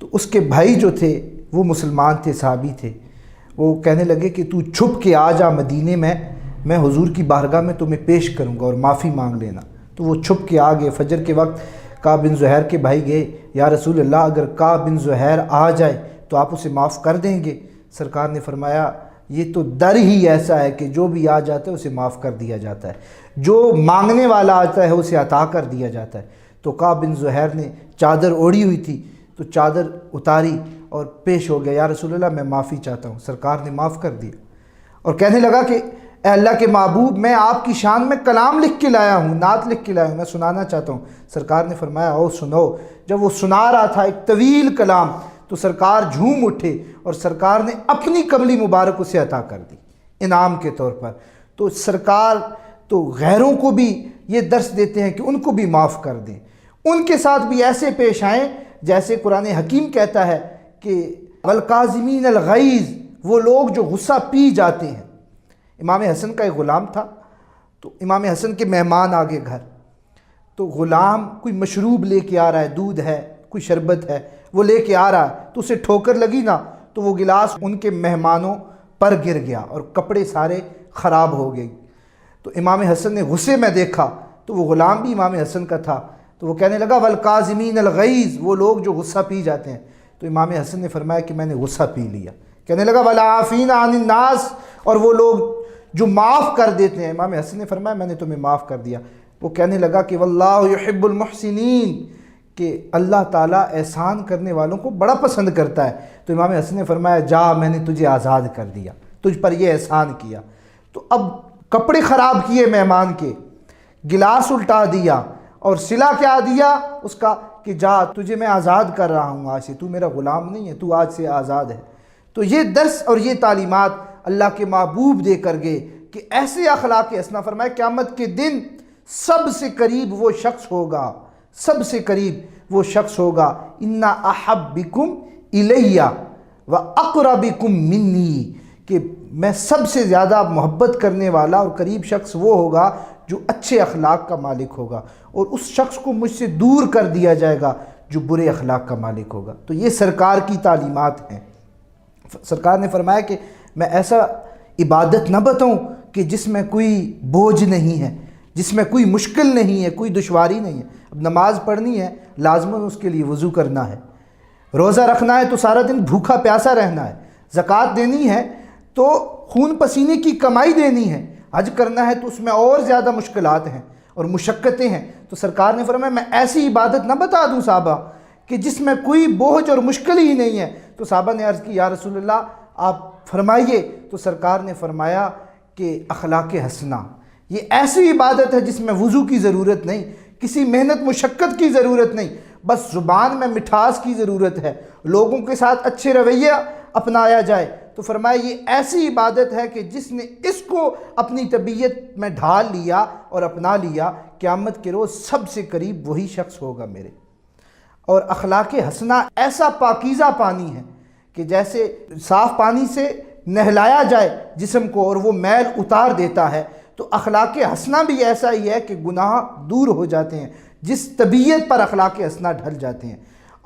تو اس کے بھائی جو تھے وہ مسلمان تھے، صحابی تھے، وہ کہنے لگے کہ تو چھپ کے آ جا مدینے میں حضور کی بارگاہ میں تمہیں پیش کروں گا اور معافی مانگ لینا۔ تو وہ چھپ کے آ گئے۔ فجر کے وقت کعب بن زہیر کے بھائی گئے، یا رسول اللہ اگر کعب بن زہیر آ جائے تو آپ اسے معاف کر دیں گے؟ سرکار نے فرمایا یہ تو در ہی ایسا ہے کہ جو بھی آ جاتا ہے اسے معاف کر دیا جاتا ہے، جو مانگنے والا آتا ہے اسے عطا کر دیا جاتا ہے۔ تو کعب بن زہیر نے چادر اوڑھی ہوئی تھی تو چادر اتاری اور پیش ہو گیا، یا رسول اللہ میں معافی چاہتا ہوں۔ سرکار نے معاف کر دیا اور کہنے لگا کہ اے اللہ کے محبوب، میں آپ کی شان میں کلام لکھ کے لایا ہوں، نعت لکھ کے لایا ہوں، میں سنانا چاہتا ہوں۔ سرکار نے فرمایا او سنو۔ جب وہ سنا رہا تھا ایک طویل کلام تو سرکار جھوم اٹھے اور سرکار نے اپنی کملی مبارک اسے عطا کر دی انعام کے طور پر۔ تو سرکار تو غیروں کو بھی یہ درس دیتے ہیں کہ ان کو بھی معاف کر دیں، ان کے ساتھ بھی ایسے پیش آئیں جیسے قرآن حکیم کہتا ہے کہ والکاظمین الغیظ، وہ لوگ جو غصہ پی جاتے ہیں۔ امام حسن کا ایک غلام تھا، تو امام حسن کے مہمان آگے گھر، تو غلام کوئی مشروب لے کے آ رہا ہے، دودھ ہے، کوئی شربت ہے، وہ لے کے آ رہا ہے، تو اسے ٹھوکر لگی نا تو وہ گلاس ان کے مہمانوں پر گر گیا اور کپڑے سارے خراب ہو گئے۔ تو امام حسن نے غصے میں دیکھا تو وہ غلام بھی امام حسن کا تھا، تو وہ کہنے لگا والکاظمین الغیظ، وہ لوگ جو غصہ پی جاتے ہیں۔ تو امام حسن نے فرمایا کہ میں نے غصہ پی لیا۔ کہنے لگا والعافین عن الناس، اور وہ لوگ جو معاف کر دیتے ہیں۔ امام حسن نے فرمایا میں نے تمہیں معاف کر دیا۔ وہ کہنے لگا کہ واللہ یحب المحسنین، کہ اللہ تعالیٰ احسان کرنے والوں کو بڑا پسند کرتا ہے۔ تو امام حسن نے فرمایا جا، میں نے تجھے آزاد کر دیا، تجھ پر یہ احسان کیا۔ تو اب کپڑے خراب کیے مہمان کے، گلاس الٹا دیا، اور صلہ کیا دیا اس کا کہ جا تجھے میں آزاد کر رہا ہوں، آج سے تو میرا غلام نہیں ہے، تو آج سے آزاد ہے۔ تو یہ درس اور یہ تعلیمات اللہ کے محبوب دے کر گئے کہ ایسے اخلاق حسنہ، فرمایا قیامت کے دن سب سے قریب وہ شخص ہوگا، سب سے قریب وہ شخص ہوگا اِنَّ أَحَبِّكُمْ إِلَيَّ وَأَقْرَبِكُمْ مِنِّي، کہ میں سب سے زیادہ محبت کرنے والا اور قریب شخص وہ ہوگا جو اچھے اخلاق کا مالک ہوگا، اور اس شخص کو مجھ سے دور کر دیا جائے گا جو برے اخلاق کا مالک ہوگا۔ تو یہ سرکار کی تعلیمات ہیں۔ سرکار نے فرمایا کہ میں ایسا عبادت نہ بتاؤں کہ جس میں کوئی بوجھ نہیں ہے، جس میں کوئی مشکل نہیں ہے، کوئی دشواری نہیں ہے۔ اب نماز پڑھنی ہے، لازماً اس کے لیے وضو کرنا ہے، روزہ رکھنا ہے تو سارا دن بھوکا پیاسا رہنا ہے، زکوٰۃ دینی ہے تو خون پسینے کی کمائی دینی ہے، حج کرنا ہے تو اس میں اور زیادہ مشکلات ہیں اور مشقتیں ہیں۔ تو سرکار نے فرمایا میں ایسی عبادت نہ بتا دوں صحابہ کہ جس میں کوئی بوجھ اور مشکل ہی نہیں ہے۔ تو صحابہ نے عرض کی یا رسول اللہ آپ فرمائیے۔ تو سرکار نے فرمایا کہ اخلاق حسنہ یہ ایسی عبادت ہے جس میں وضو کی ضرورت نہیں، کسی محنت مشقت کی ضرورت نہیں، بس زبان میں مٹھاس کی ضرورت ہے، لوگوں کے ساتھ اچھے رویہ اپنایا جائے۔ تو فرمایا یہ ایسی عبادت ہے کہ جس نے اس کو اپنی طبیعت میں ڈھال لیا اور اپنا لیا، قیامت کے روز سب سے قریب وہی شخص ہوگا میرے۔ اور اخلاق حسنہ ایسا پاکیزہ پانی ہے کہ جیسے صاف پانی سے نہلایا جائے جسم کو اور وہ میل اتار دیتا ہے، تو اخلاق حسنہ بھی ایسا ہی ہے کہ گناہ دور ہو جاتے ہیں جس طبیعت پر اخلاق حسنہ ڈھل جاتے ہیں۔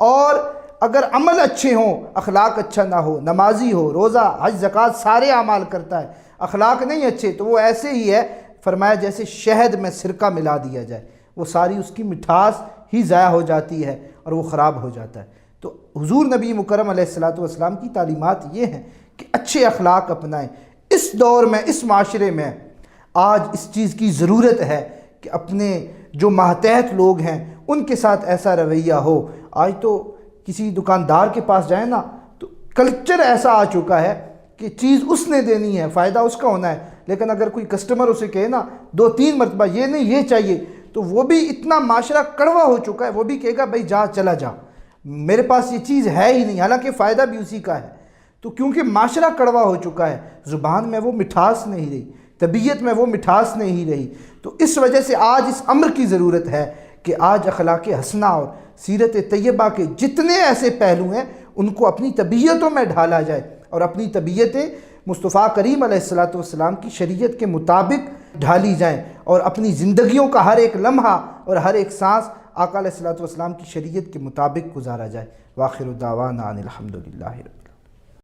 اور اگر عمل اچھے ہوں، اخلاق اچھا نہ ہو، نمازی ہو، روزہ حج زکوٰۃ سارے اعمال کرتا ہے، اخلاق نہیں اچھے، تو وہ ایسے ہی ہے فرمایا جیسے شہد میں سرکہ ملا دیا جائے، وہ ساری اس کی مٹھاس ہی ضائع ہو جاتی ہے اور وہ خراب ہو جاتا ہے۔ تو حضور نبی مکرم علیہ السلام کی تعلیمات یہ ہیں کہ اچھے اخلاق اپنائیں۔ اس دور میں، اس معاشرے میں آج اس چیز کی ضرورت ہے کہ اپنے جو ماتحت لوگ ہیں ان کے ساتھ ایسا رویہ ہو۔ آج تو کسی دکاندار کے پاس جائیں نا تو کلچر ایسا آ چکا ہے کہ چیز اس نے دینی ہے، فائدہ اس کا ہونا ہے، لیکن اگر کوئی کسٹمر اسے کہے نا 2-3 مرتبہ یہ نہیں یہ چاہیے، تو وہ بھی اتنا معاشرہ کڑوا ہو چکا ہے، وہ بھی کہے گا بھائی جا چلا جا، میرے پاس یہ چیز ہے ہی نہیں، حالانکہ فائدہ بھی اسی کا ہے۔ تو کیونکہ معاشرہ کڑوا ہو چکا ہے، زبان میں وہ مٹھاس نہیں رہی، طبیعت میں وہ مٹھاس نہیں رہی، تو اس وجہ سے آج اس امر کی ضرورت ہے کہ آج اخلاق حسنہ اور سیرت طیبہ کے جتنے ایسے پہلو ہیں ان کو اپنی طبیعتوں میں ڈھالا جائے اور اپنی طبیعتیں مصطفیٰ کریم علیہ السلام کی شریعت کے مطابق ڈھالی جائیں، اور اپنی زندگیوں کا ہر ایک لمحہ اور ہر ایک سانس آقا علیہ الصلوۃ والسلام کی شریعت کے مطابق گزارا جائے۔ وآخر دعوانا ان الحمد للہ رب العالمین۔